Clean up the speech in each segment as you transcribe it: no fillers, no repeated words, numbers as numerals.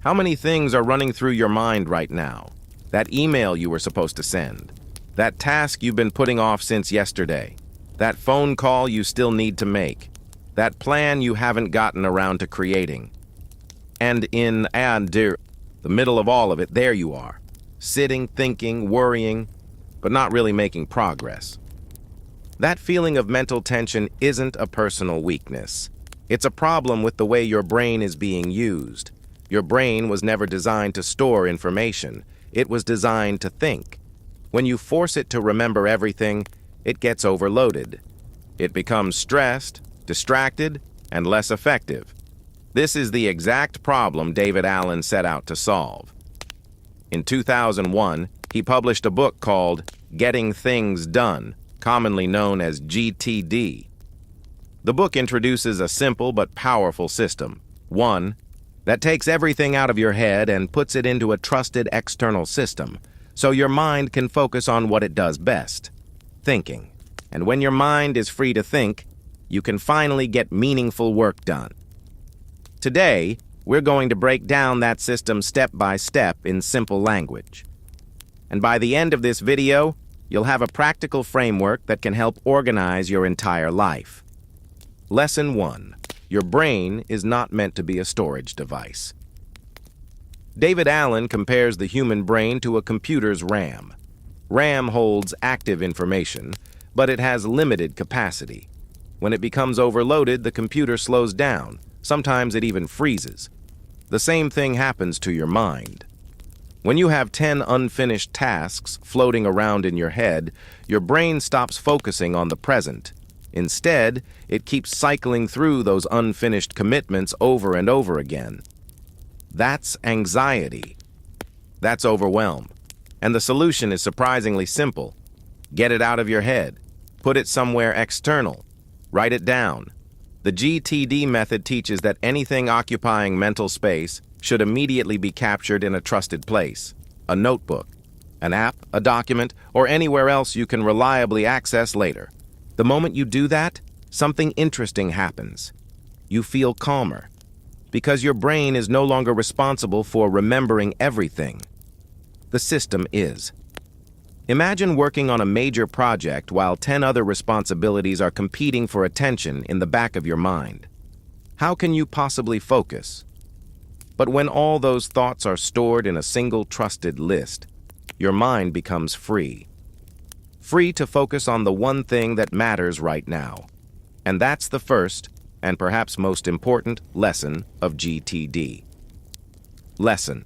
How many things are running through your mind right now? That email you were supposed to send. That task you've been putting off since yesterday. That phone call you still need to make. That plan you haven't gotten around to creating. And the middle of all of it, there you are. Sitting, thinking, worrying, but not really making progress. That feeling of mental tension isn't a personal weakness. It's a problem with the way your brain is being used. Your brain was never designed to store information. It was designed to think. When you force it to remember everything, it gets overloaded. It becomes stressed, distracted, and less effective. This is the exact problem David Allen set out to solve. In 2001, he published a book called Getting Things Done, commonly known as GTD. The book introduces a simple but powerful system. One, that takes everything out of your head and puts it into a trusted external system, so your mind can focus on what it does best, thinking. And when your mind is free to think, you can finally get meaningful work done. Today, we're going to break down that system step by step in simple language. And by the end of this video, you'll have a practical framework that can help organize your entire life. Lesson 1. Your brain is not meant to be a storage device. David Allen compares the human brain to a computer's RAM. RAM holds active information, but it has limited capacity. When it becomes overloaded, the computer slows down. Sometimes it even freezes. The same thing happens to your mind. When you have 10 unfinished tasks floating around in your head, your brain stops focusing on the present. Instead, it keeps cycling through those unfinished commitments over and over again. That's anxiety. That's overwhelm. And the solution is surprisingly simple. Get it out of your head. Put it somewhere external. Write it down. The GTD method teaches that anything occupying mental space should immediately be captured in a trusted place, a notebook, an app, a document, or anywhere else you can reliably access later. The moment you do that, something interesting happens. You feel calmer, because your brain is no longer responsible for remembering everything. The system is. Imagine working on a major project while 10 other responsibilities are competing for attention in the back of your mind. How can you possibly focus? But when all those thoughts are stored in a single trusted list, your mind becomes free. Free to focus on the one thing that matters right now. And that's the first, and perhaps most important, lesson of GTD. Lesson: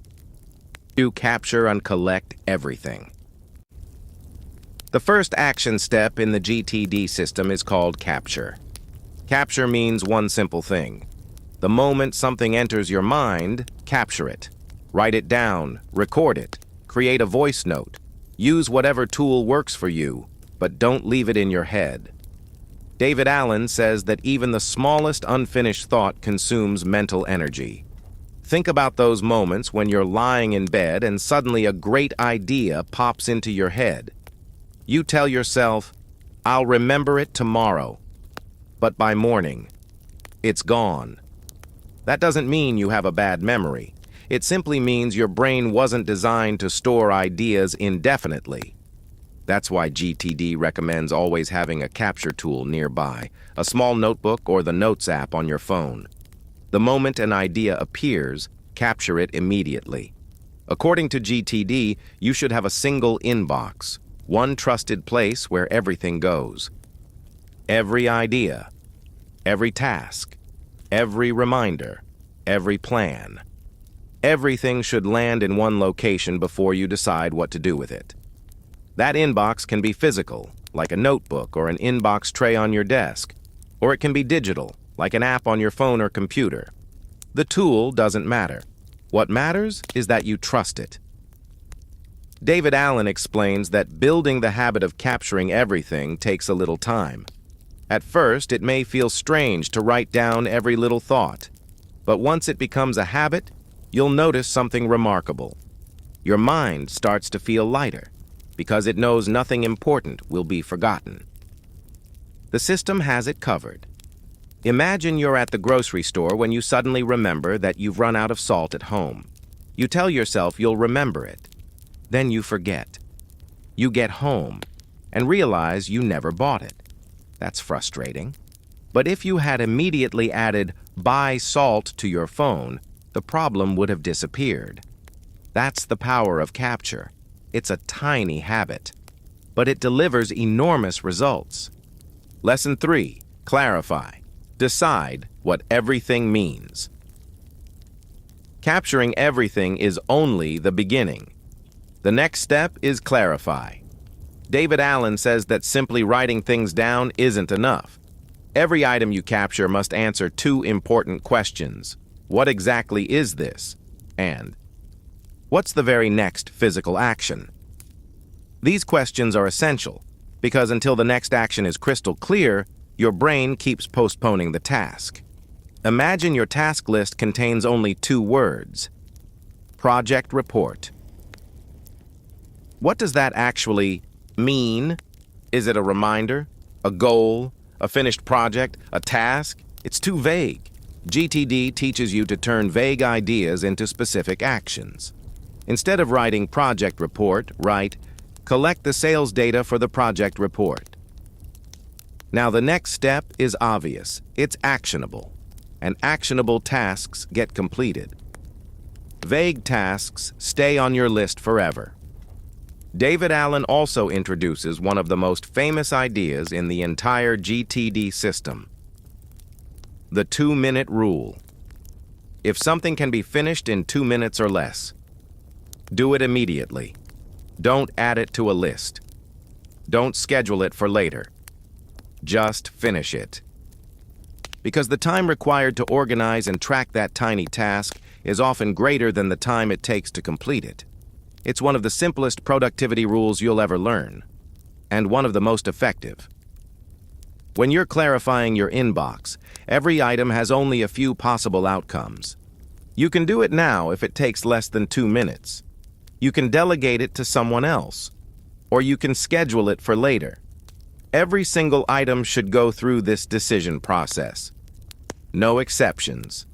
you capture and collect everything. The first action step in the GTD system is called capture. Capture means one simple thing. The moment something enters your mind, capture it. Write it down, record it, create a voice note. Use whatever tool works for you, but don't leave it in your head. David Allen says that even the smallest unfinished thought consumes mental energy. Think about those moments when you're lying in bed and suddenly a great idea pops into your head. You tell yourself, "I'll remember it tomorrow." But by morning, it's gone. That doesn't mean you have a bad memory. It simply means your brain wasn't designed to store ideas indefinitely. That's why GTD recommends always having a capture tool nearby, a small notebook or the Notes app on your phone. The moment an idea appears, capture it immediately. According to GTD, you should have a single inbox, one trusted place where everything goes. Every idea, every task, every reminder, every plan. Everything should land in one location before you decide what to do with it. That inbox can be physical, like a notebook or an inbox tray on your desk, or it can be digital, like an app on your phone or computer. The tool doesn't matter. What matters is that you trust it. David Allen explains that building the habit of capturing everything takes a little time. At first, it may feel strange to write down every little thought, but once it becomes a habit, you'll notice something remarkable. Your mind starts to feel lighter, because it knows nothing important will be forgotten. The system has it covered. Imagine you're at the grocery store when you suddenly remember that you've run out of salt at home. You tell yourself you'll remember it. Then you forget. You get home and realize you never bought it. That's frustrating. But if you had immediately added "buy salt" to your phone, the problem would have disappeared. That's the power of capture. It's a tiny habit, but it delivers enormous results. Lesson 3. Clarify. Decide what everything means. Capturing everything is only the beginning. The next step is clarify. David Allen says that simply writing things down isn't enough. Every item you capture must answer two important questions. What exactly is this? And what's the very next physical action? These questions are essential because until the next action is crystal clear, your brain keeps postponing the task. Imagine your task list contains only 2 words. Project report. What does that actually mean? Is it a reminder, a goal, a finished project, a task? It's too vague. GTD teaches you to turn vague ideas into specific actions. Instead of writing project report, write collect the sales data for the project report. Now the next step is obvious. It's actionable, and actionable tasks get completed. Vague tasks stay on your list forever. David Allen also introduces one of the most famous ideas in the entire GTD system: the 2-minute rule. If something can be finished in 2 minutes or less, do it immediately. Don't add it to a list. Don't schedule it for later. Just finish it. Because the time required to organize and track that tiny task is often greater than the time it takes to complete it. It's one of the simplest productivity rules you'll ever learn, and one of the most effective. When you're clarifying your inbox, every item has only a few possible outcomes. You can do it now if it takes less than 2 minutes. You can delegate it to someone else, or you can schedule it for later. Every single item should go through this decision process. No exceptions.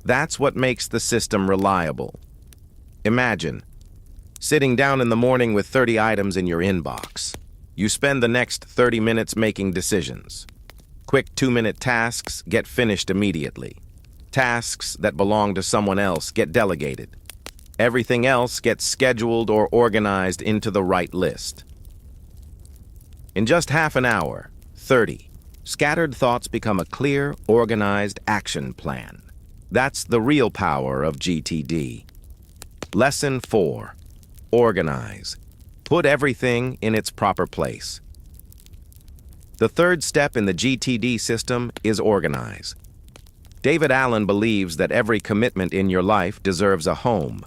That's what makes the system reliable. Imagine sitting down in the morning with 30 items in your inbox. You spend the next 30 minutes making decisions. Quick 2-minute tasks get finished immediately. Tasks that belong to someone else get delegated. Everything else gets scheduled or organized into the right list. In just half an hour, 30, scattered thoughts become a clear, organized action plan. That's the real power of GTD. Lesson 4. Organize. Put everything in its proper place. The third step in the GTD system is organize. David Allen believes that every commitment in your life deserves a home.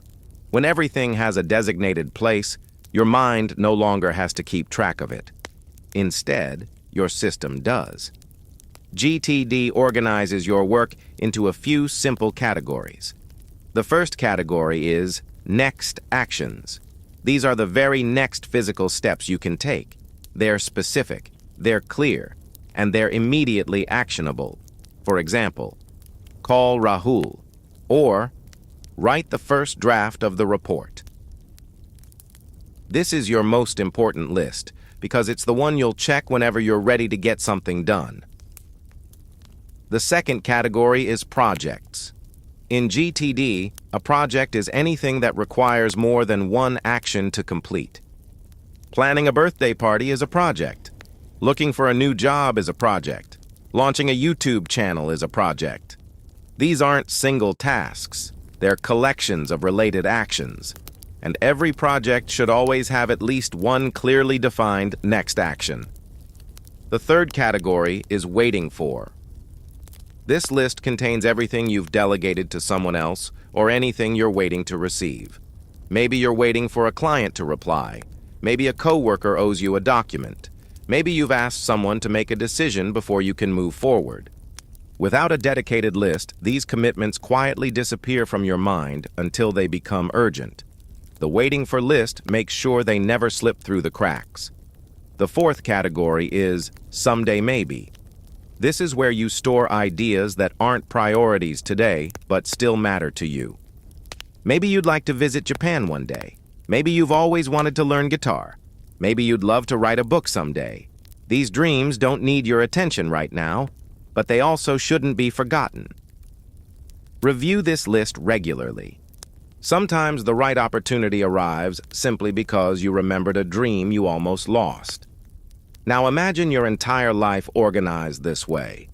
When everything has a designated place, your mind no longer has to keep track of it. Instead, your system does. GTD organizes your work into a few simple categories. The first category is next actions. These are the very next physical steps you can take. They're specific, they're clear, and they're immediately actionable. For example, call Rahul, or write the first draft of the report. This is your most important list because it's the one you'll check whenever you're ready to get something done. The second category is projects. In GTD, a project is anything that requires more than one action to complete. Planning a birthday party is a project. Looking for a new job is a project. Launching a YouTube channel is a project. These aren't single tasks. They're collections of related actions. And every project should always have at least one clearly defined next action. The third category is waiting for. This list contains everything you've delegated to someone else or anything you're waiting to receive. Maybe you're waiting for a client to reply. Maybe a coworker owes you a document. Maybe you've asked someone to make a decision before you can move forward. Without a dedicated list, these commitments quietly disappear from your mind until they become urgent. The waiting for list makes sure they never slip through the cracks. The fourth category is someday maybe. This is where you store ideas that aren't priorities today, but still matter to you. Maybe you'd like to visit Japan one day. Maybe you've always wanted to learn guitar. Maybe you'd love to write a book someday. These dreams don't need your attention right now, but they also shouldn't be forgotten. Review this list regularly. Sometimes the right opportunity arrives simply because you remembered a dream you almost lost. Now imagine your entire life organized this way.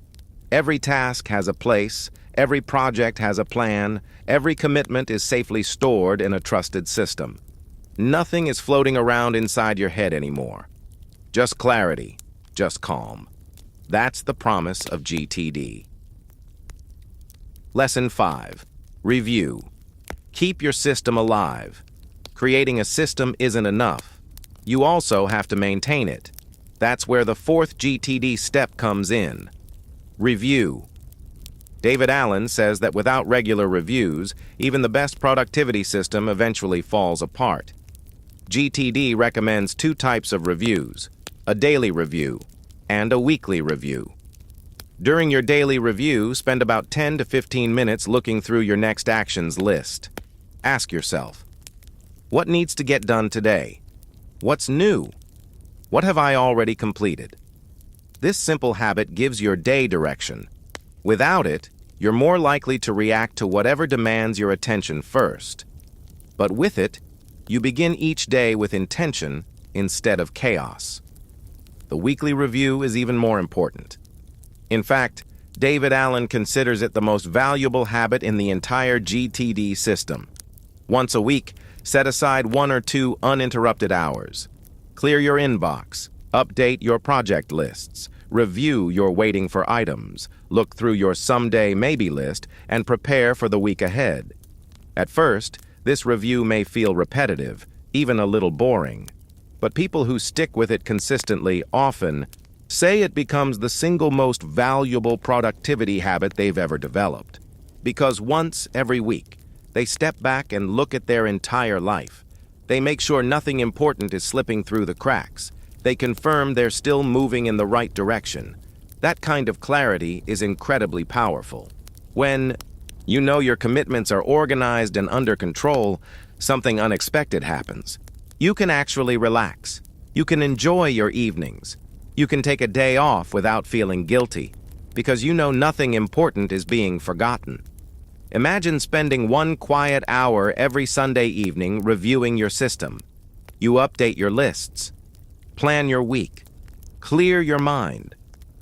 Every task has a place, every project has a plan, every commitment is safely stored in a trusted system. Nothing is floating around inside your head anymore. Just clarity, just calm. That's the promise of GTD. Lesson 5. Review. Keep your system alive. Creating a system isn't enough. You also have to maintain it. That's where the fourth GTD step comes in. Review. David Allen says that without regular reviews, even the best productivity system eventually falls apart. GTD recommends 2 types of reviews, a daily review and a weekly review. During your daily review, spend about 10 to 15 minutes looking through your next actions list. Ask yourself, what needs to get done today? What's new? What have I already completed? This simple habit gives your day direction. Without it, you're more likely to react to whatever demands your attention first. But with it, you begin each day with intention instead of chaos. The weekly review is even more important. In fact, David Allen considers it the most valuable habit in the entire GTD system. Once a week, set aside 1 or 2 uninterrupted hours. Clear your inbox, update your project lists, review your waiting for items, look through your someday maybe list, and prepare for the week ahead. At first, this review may feel repetitive, even a little boring. But people who stick with it consistently often say it becomes the single most valuable productivity habit they've ever developed. Because once every week, they step back and look at their entire life. They make sure nothing important is slipping through the cracks. They confirm they're still moving in the right direction. That kind of clarity is incredibly powerful. When you know your commitments are organized and under control, something unexpected happens. You can actually relax. You can enjoy your evenings. You can take a day off without feeling guilty, because you know nothing important is being forgotten. Imagine spending 1 quiet hour every Sunday evening reviewing your system. You update your lists, plan your week, clear your mind.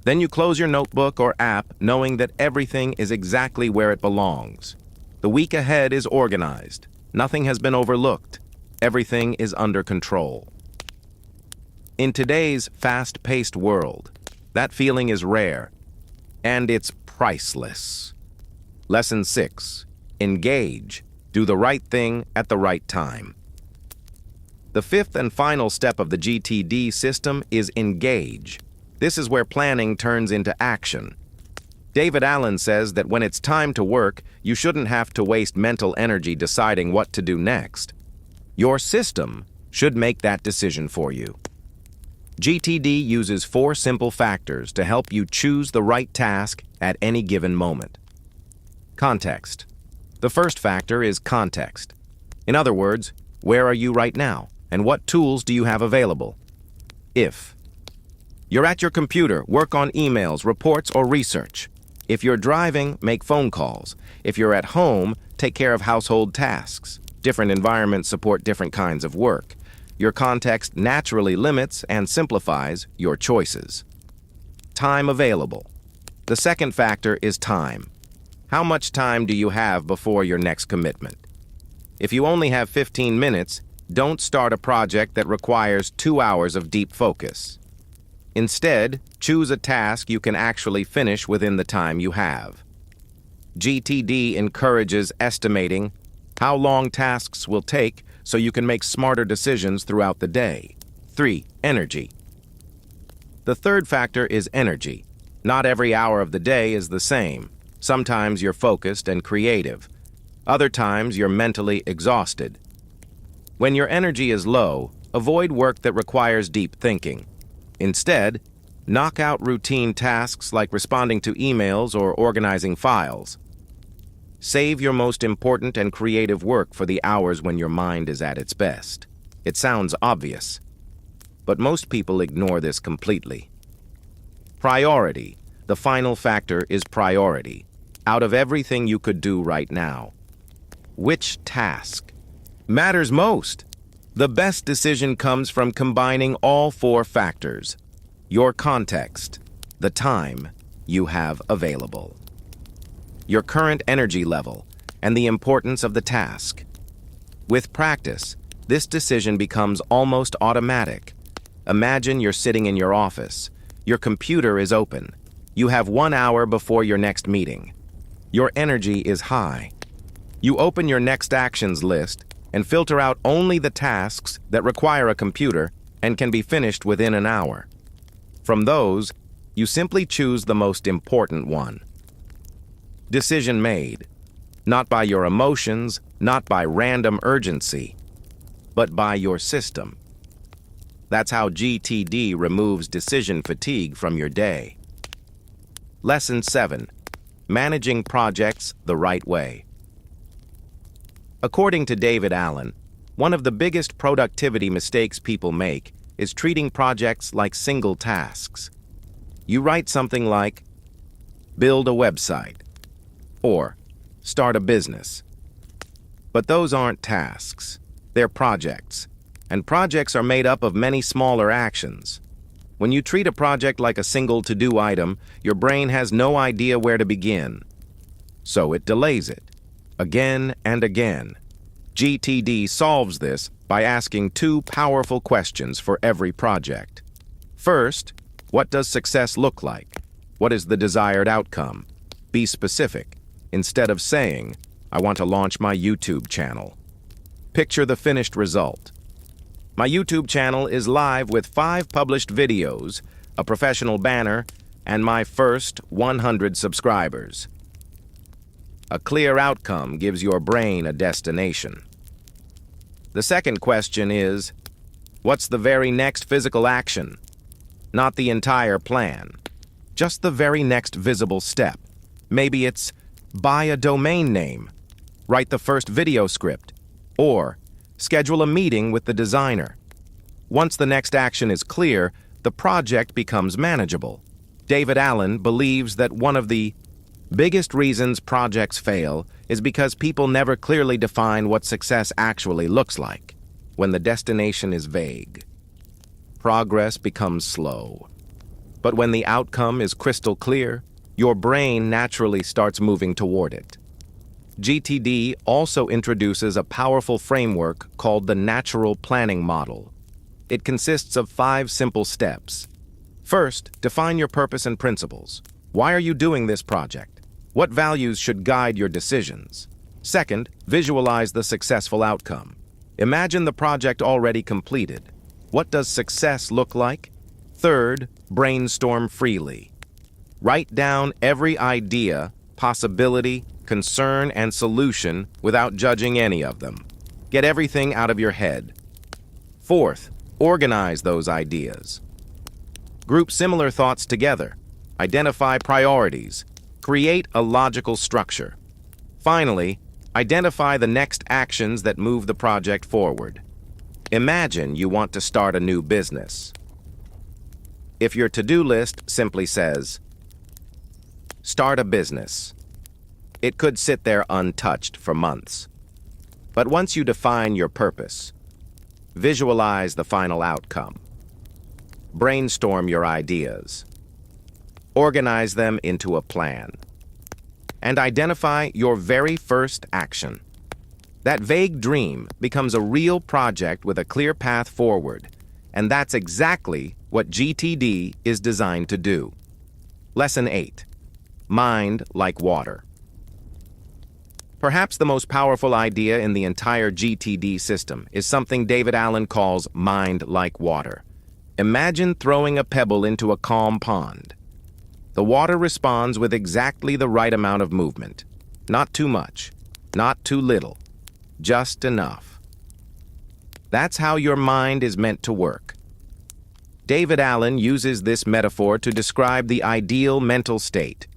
Then you close your notebook or app knowing that everything is exactly where it belongs. The week ahead is organized. Nothing has been overlooked. Everything is under control. In today's fast-paced world, that feeling is rare, and it's priceless. Lesson 6. Engage. Do the right thing at the right time. The 5th and final step of the GTD system is engage. This is where planning turns into action. David Allen says that when it's time to work, you shouldn't have to waste mental energy deciding what to do next. Your system should make that decision for you. GTD uses 4 simple factors to help you choose the right task at any given moment. Context. The first factor is context. In other words, where are you right now, and what tools do you have available? If you're at your computer, work on emails, reports, or research. If you're driving, make phone calls. If you're at home, take care of household tasks. Different environments support different kinds of work. Your context naturally limits and simplifies your choices. Time available. The second factor is time. How much time do you have before your next commitment? If you only have 15 minutes, don't start a project that requires 2 hours of deep focus. Instead, choose a task you can actually finish within the time you have. GTD encourages estimating how long tasks will take so you can make smarter decisions throughout the day. 3. Energy. The third factor is energy. Not every hour of the day is the same. Sometimes you're focused and creative. Other times you're mentally exhausted. When your energy is low, avoid work that requires deep thinking. Instead, knock out routine tasks like responding to emails or organizing files. Save your most important and creative work for the hours when your mind is at its best. It sounds obvious, but most people ignore this completely. Priority. The final factor is priority. Out of everything you could do right now, which task matters most? The best decision comes from combining all four factors: your context, the time you have available, your current energy level, and the importance of the task. With practice, this decision becomes almost automatic. Imagine you're sitting in your office. Your computer is open. You have 1 hour before your next meeting. Your energy is high. You open your next actions list and filter out only the tasks that require a computer and can be finished within an hour. From those, you simply choose the most important one. Decision made, not by your emotions, not by random urgency, but by your system. That's how GTD removes decision fatigue from your day. Lesson 7. Managing projects the right way. According to David Allen, one of the biggest productivity mistakes people make is treating projects like single tasks. You write something like, build a website, or start a business. But those aren't tasks. They're projects, and projects are made up of many smaller actions. When you treat a project like a single to-do item, your brain has no idea where to begin. So it delays it, again and again. GTD solves this by asking two powerful questions for every project. First, what does success look like? What is the desired outcome? Be specific. Instead of saying, I want to launch my YouTube channel. Picture the finished result. My YouTube channel is live with 5 published videos, a professional banner, and my first 100 subscribers. A clear outcome gives your brain a destination. The second question is, what's the very next physical action? Not the entire plan, just the very next visible step. Maybe it's buy a domain name, write the first video script, or schedule a meeting with the designer. Once the next action is clear, the project becomes manageable. David Allen believes that one of the biggest reasons projects fail is because people never clearly define what success actually looks like. When the destination is vague, progress becomes slow. But when the outcome is crystal clear, your brain naturally starts moving toward it. GTD also introduces a powerful framework called the natural planning model. It consists of 5 simple steps. First, define your purpose and principles. Why are you doing this project? What values should guide your decisions? Second, visualize the successful outcome. Imagine the project already completed. What does success look like? Third, brainstorm freely. Write down every idea, possibility, concern, and solution without judging any of them. Get everything out of your head. Fourth, organize those ideas. Group similar thoughts together. Identify priorities. Create a logical structure. Finally, identify the next actions that move the project forward. Imagine you want to start a new business. If your to-do list simply says, start a business, it could sit there untouched for months. But once you define your purpose, visualize the final outcome, brainstorm your ideas, organize them into a plan, and identify your very first action. That vague dream becomes a real project with a clear path forward, and that's exactly what GTD is designed to do. Lesson 8. Mind like water. Perhaps the most powerful idea in the entire GTD system is something David Allen calls mind like water. Imagine throwing a pebble into a calm pond. The water responds with exactly the right amount of movement. Not too much, not too little, just enough. That's how your mind is meant to work. David Allen uses this metaphor to describe the ideal mental state.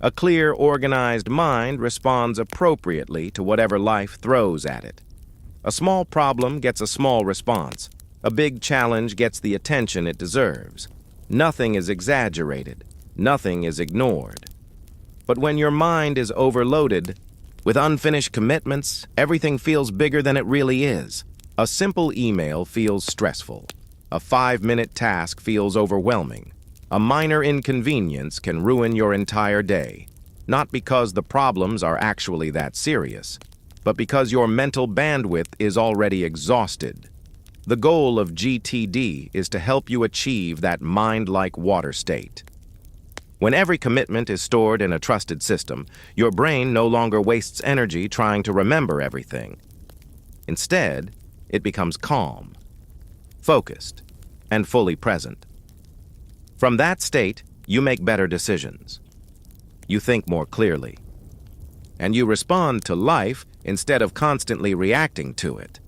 A clear, organized mind responds appropriately to whatever life throws at it. A small problem gets a small response. A big challenge gets the attention it deserves. Nothing is exaggerated. Nothing is ignored. But when your mind is overloaded with unfinished commitments, everything feels bigger than it really is. A simple email feels stressful. A 5-minute task feels overwhelming. A minor inconvenience can ruin your entire day, not because the problems are actually that serious, but because your mental bandwidth is already exhausted. The goal of GTD is to help you achieve that mind-like water state. When every commitment is stored in a trusted system, your brain no longer wastes energy trying to remember everything. Instead, it becomes calm, focused, and fully present. From that state, you make better decisions. You think more clearly. And you respond to life instead of constantly reacting to it.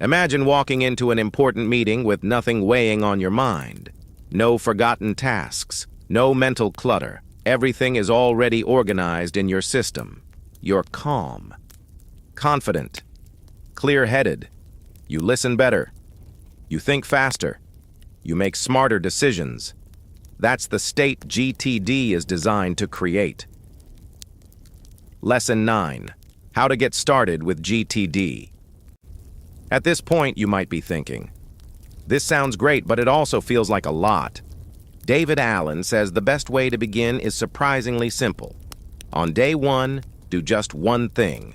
Imagine walking into an important meeting with nothing weighing on your mind. No forgotten tasks, no mental clutter. Everything is already organized in your system. You're calm, confident, clear-headed. You listen better. You think faster. You make smarter decisions. That's the state GTD is designed to create. Lesson 9. How to get started with GTD. At this point, you might be thinking, this sounds great, but it also feels like a lot. David Allen says the best way to begin is surprisingly simple. On day 1, do just one thing.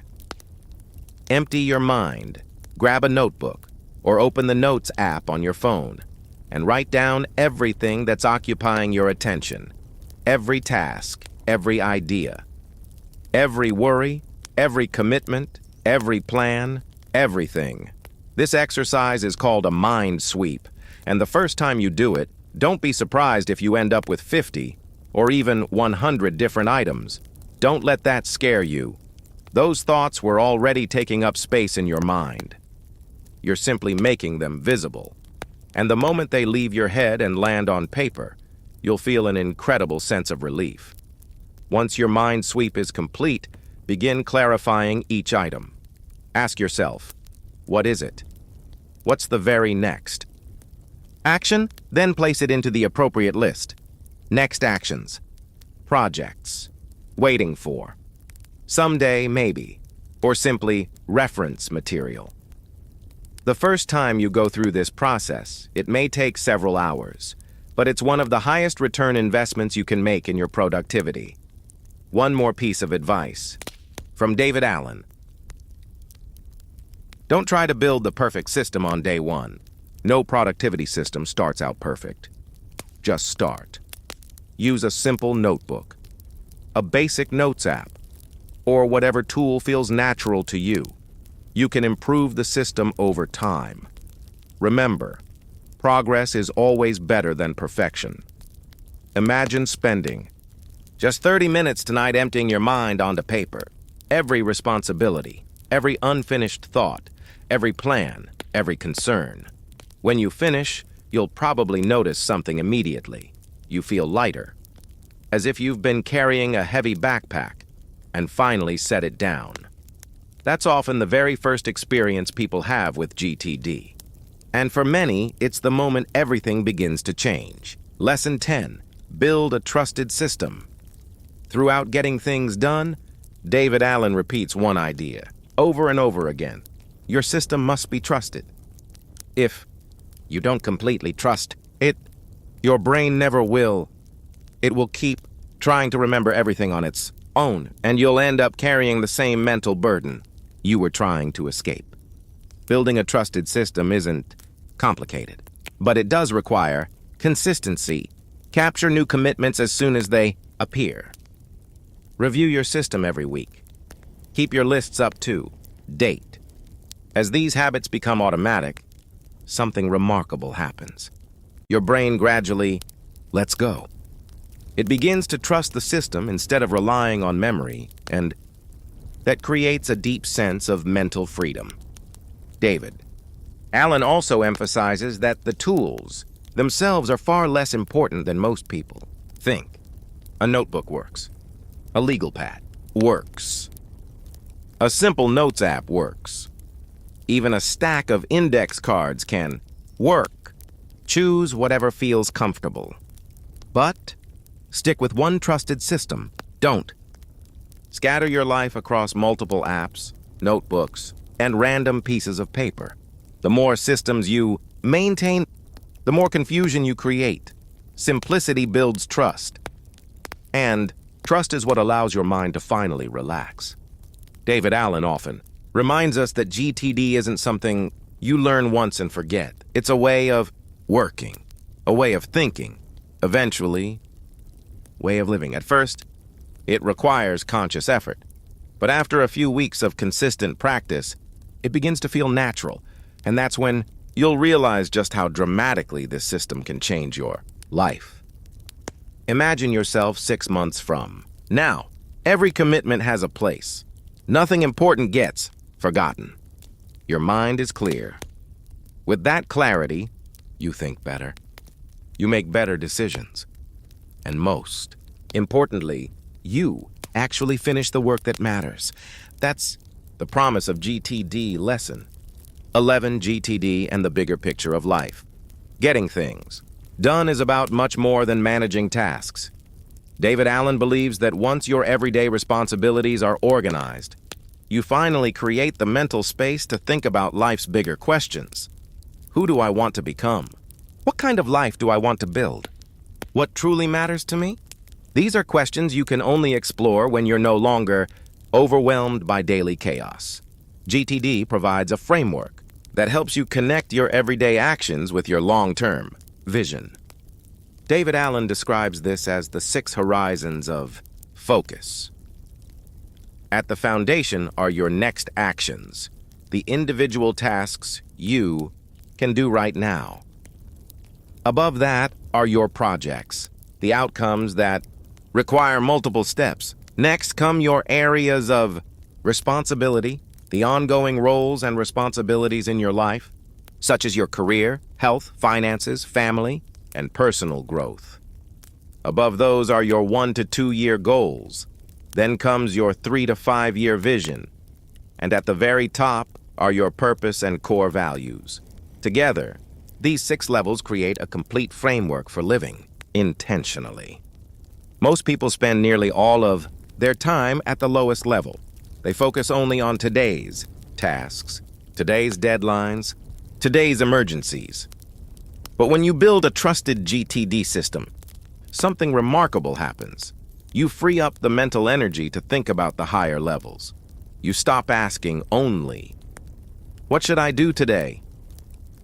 Empty your mind. Grab a notebook or open the Notes app on your phone and write down everything that's occupying your attention. Every task, every idea, every worry, every commitment, every plan, everything. This exercise is called a mind sweep, and the first time you do it, don't be surprised if you end up with 50 or even 100 different items. Don't let that scare you. Those thoughts were already taking up space in your mind. You're simply making them visible. And the moment they leave your head and land on paper, you'll feel an incredible sense of relief. Once your mind sweep is complete, begin clarifying each item. Ask yourself, what is it? What's the very next? Action, then place it into the appropriate list. Next actions. Projects. Waiting for. Someday, maybe. Or simply reference material. The first time you go through this process, it may take several hours, but it's one of the highest return investments you can make in your productivity. One more piece of advice. From David Allen. Don't try to build the perfect system on day 1. No productivity system starts out perfect. Just start. Use a simple notebook, a basic notes app, or whatever tool feels natural to you. You can improve the system over time. Remember, progress is always better than perfection. Imagine spending just 30 minutes tonight emptying your mind onto paper. Every responsibility, every unfinished thought, every plan, every concern. When you finish, you'll probably notice something immediately. You feel lighter, as if you've been carrying a heavy backpack and finally set it down. That's often the very first experience people have with GTD. And for many, it's the moment everything begins to change. Lesson 10. Build a trusted system. Throughout getting things done, David Allen repeats one idea over and over again. Your system must be trusted. If you don't completely trust it, your brain never will. It will keep trying to remember everything on its own, and you'll end up carrying the same mental burden you were trying to escape. Building a trusted system isn't complicated, but it does require consistency. Capture new commitments as soon as they appear. Review your system every week. Keep your lists up to date. As these habits become automatic, something remarkable happens. Your brain gradually lets go. It begins to trust the system instead of relying on memory, and that creates a deep sense of mental freedom. David Allen also emphasizes that the tools themselves are far less important than most people think. A notebook works. A legal pad works. A simple notes app works. Even a stack of index cards can work. Choose whatever feels comfortable. But stick with one trusted system. Don't. Scatter your life across multiple apps, notebooks, and random pieces of paper. The more systems you maintain, the more confusion you create. Simplicity builds trust. And trust is what allows your mind to finally relax. David Allen often reminds us that GTD isn't something you learn once and forget. It's a way of working, a way of thinking, eventually, way of living. At first, it requires conscious effort. But after a few weeks of consistent practice, it begins to feel natural. And that's when you'll realize just how dramatically this system can change your life. Imagine yourself 6 months from now. Every commitment has a place. Nothing important gets forgotten. Your mind is clear. With that clarity, you think better. You make better decisions. And most importantly, you actually finish the work that matters. That's the promise of GTD lesson 11, GTD and the bigger picture of life. Getting things done is about much more than managing tasks. David Allen believes that once your everyday responsibilities are organized, you finally create the mental space to think about life's bigger questions. Who do I want to become? What kind of life do I want to build? What truly matters to me? These are questions you can only explore when you're no longer overwhelmed by daily chaos. GTD provides a framework that helps you connect your everyday actions with your long-term vision. David Allen describes this as the 6 horizons of focus. At the foundation are your next actions, the individual tasks you can do right now. Above that are your projects, the outcomes that require multiple steps. Next come your areas of responsibility, the ongoing roles and responsibilities in your life, such as your career, health, finances, family, and personal growth. Above those are your 1 to 2 year goals. Then comes your 3 to 5 year vision. And at the very top are your purpose and core values. Together, these 6 levels create a complete framework for living intentionally. Most people spend nearly all of their time at the lowest level. They focus only on today's tasks, today's deadlines, today's emergencies. But when you build a trusted GTD system, something remarkable happens. You free up the mental energy to think about the higher levels. You stop asking only, "What should I do today?"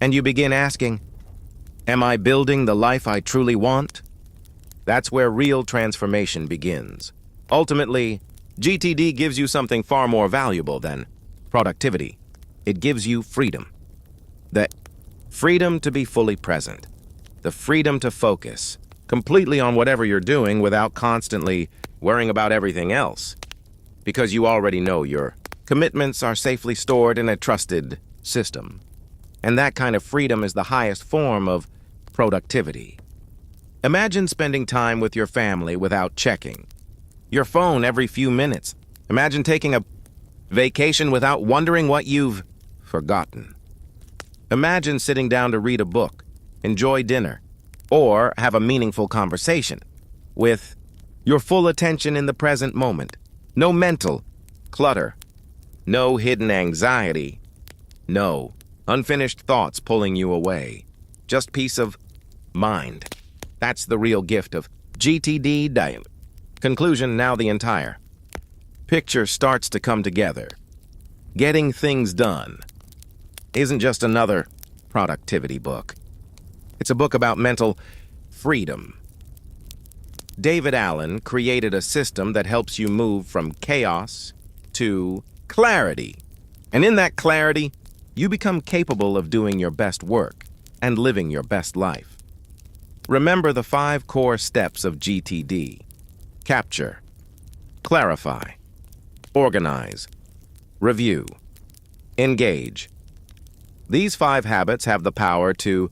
And you begin asking, "Am I building the life I truly want?" That's where real transformation begins. Ultimately, GTD gives you something far more valuable than productivity. It gives you freedom. The freedom to be fully present. The freedom to focus completely on whatever you're doing without constantly worrying about everything else. Because you already know your commitments are safely stored in a trusted system. And that kind of freedom is the highest form of productivity. Imagine spending time with your family without checking your phone every few minutes. Imagine taking a vacation without wondering what you've forgotten. Imagine sitting down to read a book, enjoy dinner, or have a meaningful conversation with your full attention in the present moment. No mental clutter, no hidden anxiety, no unfinished thoughts pulling you away. Just peace of mind. That's the real gift of GTD. Conclusion, now the entire picture starts to come together. Getting things done isn't just another productivity book. It's a book about mental freedom. David Allen created a system that helps you move from chaos to clarity. And in that clarity, you become capable of doing your best work and living your best life. Remember the 5 core steps of GTD. Capture, clarify, organize, review, engage. These 5 habits have the power to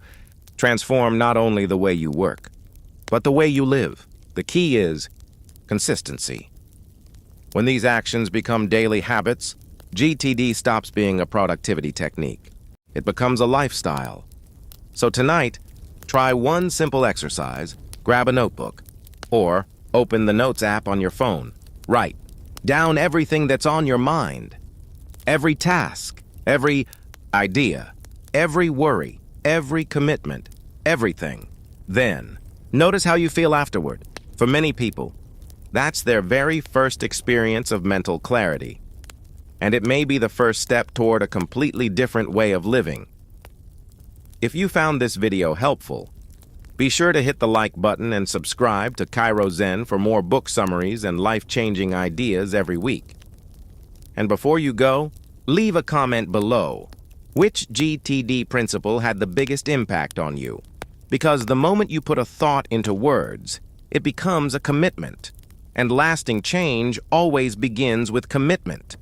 transform not only the way you work, but the way you live. The key is consistency. When these actions become daily habits, GTD stops being a productivity technique. It becomes a lifestyle. So tonight, try one simple exercise, grab a notebook, or open the Notes app on your phone. Write down everything that's on your mind. Every task, every idea, every worry, every commitment, everything. Then, notice how you feel afterward. For many people, that's their very first experience of mental clarity. And it may be the first step toward a completely different way of living. If you found this video helpful, be sure to hit the like button and subscribe to Cairo Zen for more book summaries and life-changing ideas every week. And before you go, leave a comment below. Which GTD principle had the biggest impact on you? Because the moment you put a thought into words, it becomes a commitment. And lasting change always begins with commitment.